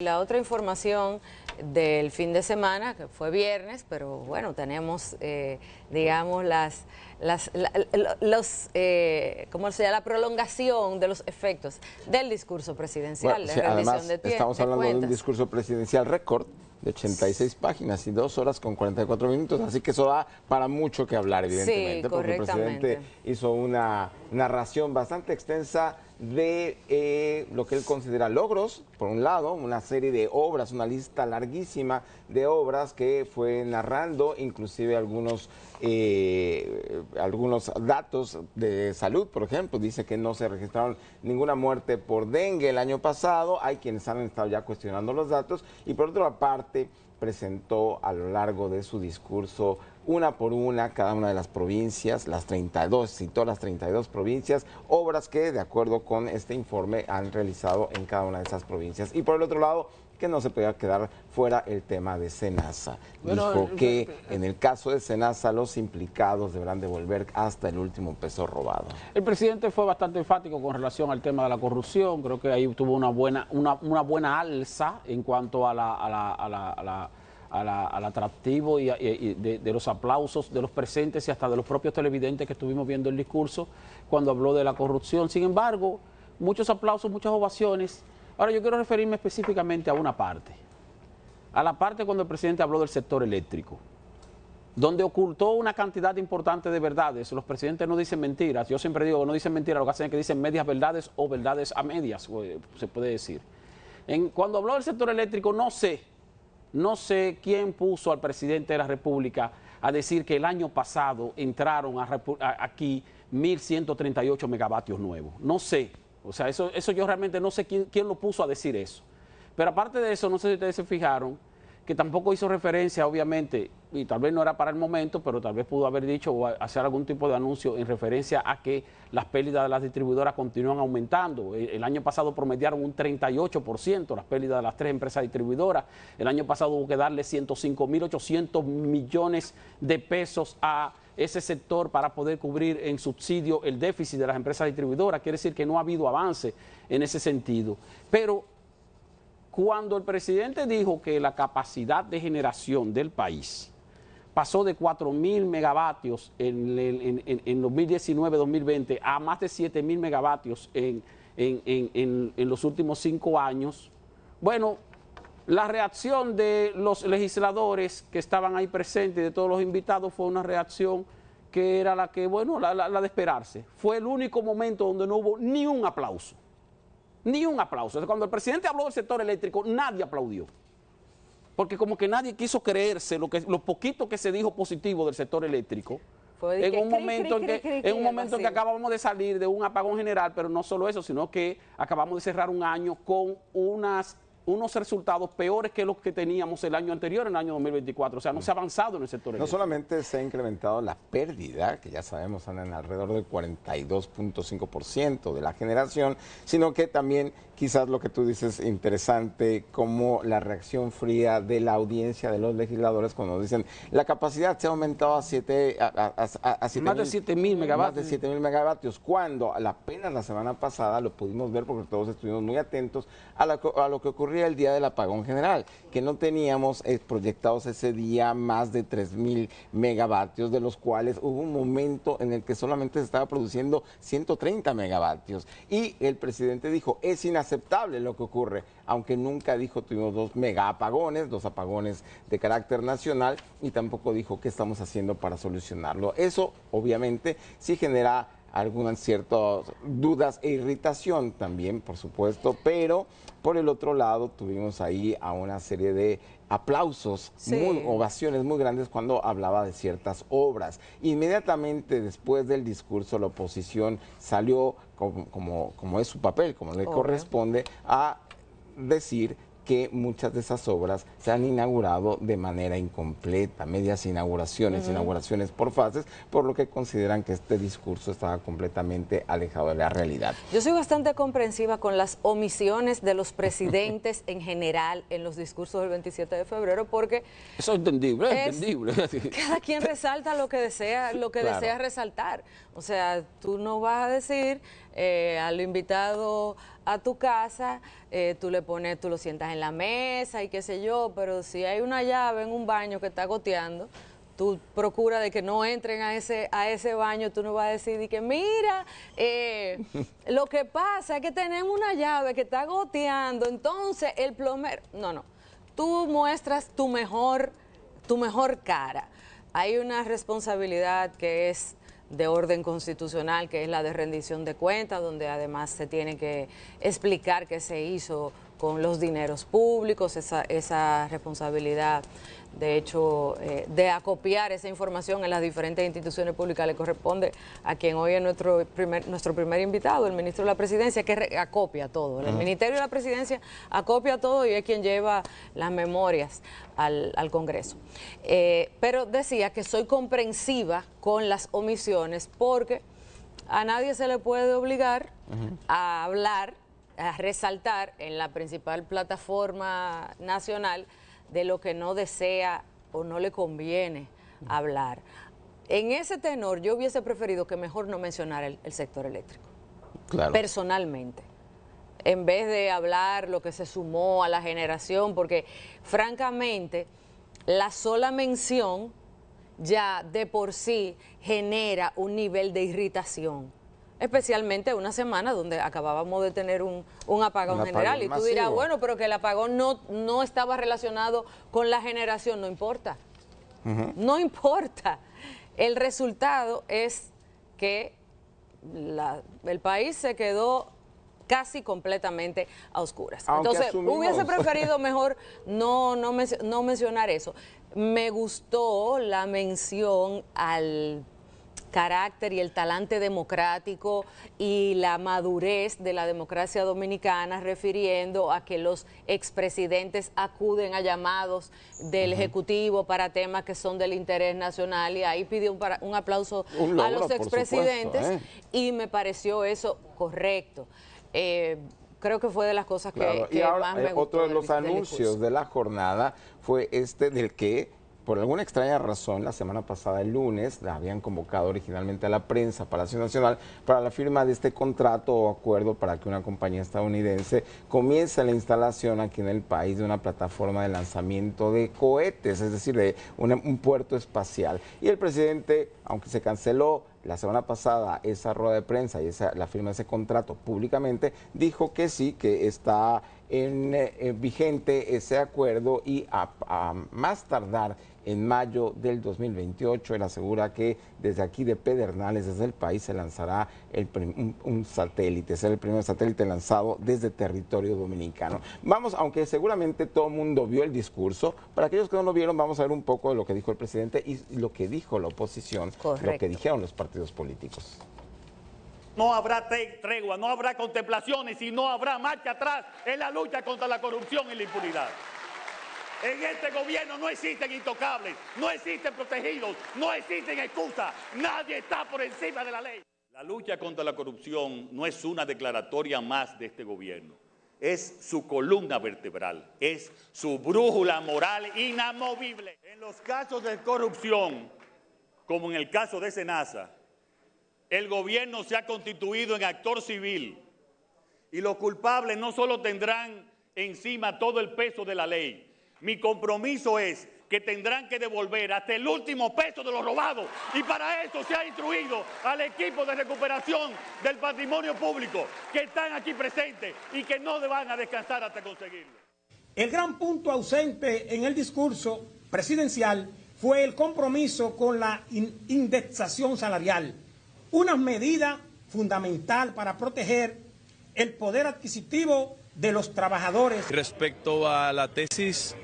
La otra información del fin de semana, que fue viernes, pero bueno, tenemos, digamos, ¿cómo se llama? La prolongación de los efectos del discurso presidencial, Bueno, de sí, rendición además, de estamos hablando de un cuentas. discurso presidencial récord de 86 páginas y 2 horas con 44 minutos, así que eso da para mucho que hablar, Sí, evidentemente, porque el presidente correctamente. hizo una narración bastante extensa de lo que él considera logros, por un lado, una serie de obras, una lista larguísima de obras que fue narrando, inclusive algunos datos de salud, por ejemplo, dice que no se registraron ninguna muerte por dengue el año pasado, hay quienes han estado ya cuestionando los datos, y por otra parte presentó a lo largo de su discurso una por una cada una de las provincias, las 32, citó las 32 provincias, obras que de acuerdo con este informe han realizado en cada una de esas provincias. Y por el otro lado, que no se podía quedar fuera el tema de SENASA. Dijo que en el caso de SENASA los implicados deberán devolver hasta el último peso robado. El presidente fue bastante enfático con relación al tema de la corrupción. Creo que ahí tuvo una buena alza en cuanto al atractivo y de los aplausos de los presentes y hasta de los propios televidentes que estuvimos viendo el discurso cuando habló de la corrupción. Sin embargo, muchos aplausos, muchas ovaciones. Ahora yo quiero referirme específicamente a una parte, a la parte cuando el presidente habló del sector eléctrico, donde ocultó una cantidad importante de verdades. Los presidentes no dicen mentiras. Yo siempre digo que no dicen mentiras, lo que hacen es que dicen medias verdades o verdades a medias, se puede decir. Cuando habló del sector eléctrico, no sé quién puso al presidente de la República a decir que el año pasado entraron aquí 1.138 megavatios nuevos. No sé. O sea, eso yo realmente no sé quién lo puso a decir eso. Pero aparte de eso, no sé si ustedes se fijaron, que tampoco hizo referencia, obviamente, y tal vez no era para el momento, pero tal vez pudo haber dicho o hacer algún tipo de anuncio en referencia a que las pérdidas de las distribuidoras continúan aumentando. El año pasado promediaron un 38% las pérdidas de las 3 empresas distribuidoras. El año pasado hubo que darle 105.800 millones de pesos a ese sector para poder cubrir en subsidio el déficit de las empresas distribuidoras. Quiere decir que no ha habido avance en ese sentido. Pero cuando el presidente dijo que la capacidad de generación del país pasó de 4.000 megavatios en 2019-2020 a más de 7.000 megavatios en los últimos 5 años, bueno, la reacción de los legisladores que estaban ahí presentes y de todos los invitados fue una reacción que era la que, bueno, la de esperarse. Fue el único momento donde no hubo ni un aplauso. Ni un aplauso. Cuando el presidente habló del sector eléctrico, nadie aplaudió. Porque como que nadie quiso creerse lo poquito que se dijo positivo del sector eléctrico. En un momento en que acabamos de salir de un apagón general, pero no solo eso, sino que acabamos de cerrar un año con unos resultados peores que los que teníamos el año anterior, en el año 2024. O sea, no se ha avanzado en el sector eléctrico. No solamente se ha incrementado la pérdida, que ya sabemos andan alrededor del 42.5% de la generación, sino que también quizás lo que tú dices interesante, como la reacción fría de la audiencia de los legisladores cuando dicen la capacidad se ha aumentado a más de 7.000 megavatios. Más de 7.000 megavatios, cuando apenas la semana pasada lo pudimos ver porque todos estuvimos muy atentos a lo que ocurría el día del apagón general, que no teníamos proyectados ese día más de 3.000 megavatios, de los cuales hubo un momento en el que solamente se estaba produciendo 130 megavatios. Y el presidente dijo, es inaceptable lo que ocurre, aunque nunca dijo tuvimos 2 apagones de carácter nacional, y tampoco dijo qué estamos haciendo para solucionarlo. Eso obviamente sí genera algunas ciertas dudas e irritación también, por supuesto, pero por el otro lado tuvimos ahí a una serie de aplausos, sí, ovaciones muy grandes cuando hablaba de ciertas obras. Inmediatamente después del discurso la oposición salió, como es su papel, como le corresponde, a decir que muchas de esas obras se han inaugurado de manera incompleta, medias inauguraciones, inauguraciones por fases, por lo que consideran que este discurso estaba completamente alejado de la realidad. Yo soy bastante comprensiva con las omisiones de los presidentes en general en los discursos del 27 de febrero, porque eso es entendible. Cada quien resalta lo que desea, desea resaltar. O sea, tú no vas a decir al invitado a tu casa, tú lo sientas en la mesa y qué sé yo, pero si hay una llave en un baño que está goteando, tú procuras de que no entren a ese baño, tú no vas a decir de que mira, lo que pasa es que tenemos una llave que está goteando, entonces el plomero, no, tú muestras tu mejor cara. Hay una responsabilidad que es de orden constitucional, que es la de rendición de cuentas, donde además se tiene que explicar qué se hizo con los dineros públicos, esa responsabilidad, de hecho, de acopiar esa información en las diferentes instituciones públicas le corresponde a quien hoy es nuestro primer invitado, el ministro de la Presidencia, que acopia todo. El Ministerio de la Presidencia acopia todo y es quien lleva las memorias al Congreso. Pero decía que soy comprensiva con las omisiones porque a nadie se le puede obligar a hablar, a resaltar en la principal plataforma nacional de lo que no desea o no le conviene hablar. En ese tenor, yo hubiese preferido que mejor no mencionara el sector eléctrico, claro, personalmente, en vez de hablar lo que se sumó a la generación, porque francamente la sola mención ya de por sí genera un nivel de irritación, especialmente una semana donde acabábamos de tener un apagón general. Y tú dirás, bueno, pero que el apagón no estaba relacionado con la generación, no importa. No importa. El resultado es que el país se quedó casi completamente a oscuras. Entonces, hubiese preferido mejor no mencionar eso. Me gustó la mención al carácter y el talante democrático y la madurez de la democracia dominicana, refiriendo a que los expresidentes acuden a llamados del Ejecutivo para temas que son del interés nacional, y ahí pidió un aplauso a los expresidentes, y me pareció eso correcto. Creo que fue de las cosas que ahora, más me gustó. Otro de los anuncios de la jornada fue del que, por alguna extraña razón, la semana pasada, el lunes, la habían convocado originalmente a la prensa, Palacio Nacional, para la firma de este contrato o acuerdo para que una compañía estadounidense comience la instalación aquí en el país de una plataforma de lanzamiento de cohetes, es decir, de un puerto espacial. Y el presidente, aunque se canceló la semana pasada esa rueda de prensa y la firma de ese contrato públicamente, dijo que sí, que está vigente ese acuerdo, y a más tardar en mayo del 2028, él asegura que desde aquí de Pedernales, desde el país, se lanzará un satélite, será el primer satélite lanzado desde territorio dominicano. Vamos, aunque seguramente todo el mundo vio el discurso, para aquellos que no lo vieron, vamos a ver un poco de lo que dijo el presidente y lo que dijo la oposición, lo que dijeron los partidos políticos. No habrá tregua, no habrá contemplaciones y no habrá marcha atrás en la lucha contra la corrupción y la impunidad. En este gobierno no existen intocables, no existen protegidos, no existen excusas, nadie está por encima de la ley. La lucha contra la corrupción no es una declaratoria más de este gobierno, es su columna vertebral, es su brújula moral inamovible. En los casos de corrupción, como en el caso de Senasa, el gobierno se ha constituido en actor civil y los culpables no solo tendrán encima todo el peso de la ley. Mi compromiso es que tendrán que devolver hasta el último peso de lo robado, y para eso se ha instruido al equipo de recuperación del patrimonio público que están aquí presentes y que no van a descansar hasta conseguirlo. El gran punto ausente en el discurso presidencial fue el compromiso con la indexación salarial, una medida fundamental para proteger el poder adquisitivo de los trabajadores. Respecto a la tesis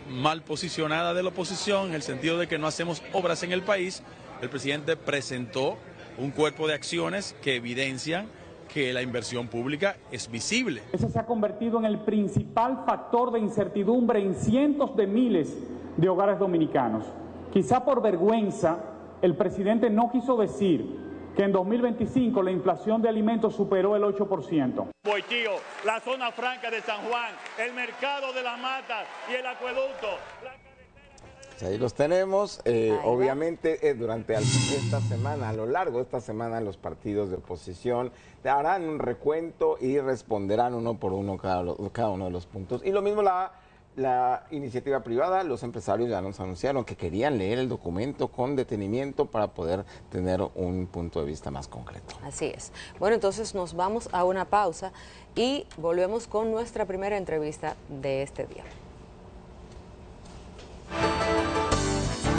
mal posicionada de la oposición, en el sentido de que no hacemos obras en el país, el presidente presentó un cuerpo de acciones que evidencian que la inversión pública es visible. Ese se ha convertido en el principal factor de incertidumbre en cientos de miles de hogares dominicanos. Quizá por vergüenza, el presidente no quiso decir que en 2025 la inflación de alimentos superó el 8%. Boitío, la zona franca de San Juan, el mercado de las matas y el acueducto. Pues ahí los tenemos. Obviamente, durante esta semana, a lo largo de esta semana, los partidos de oposición harán un recuento y responderán uno por uno cada uno de los puntos. Y lo mismo la iniciativa privada. Los empresarios ya nos anunciaron que querían leer el documento con detenimiento para poder tener un punto de vista más concreto. Así es. Bueno, entonces nos vamos a una pausa y volvemos con nuestra primera entrevista de este día.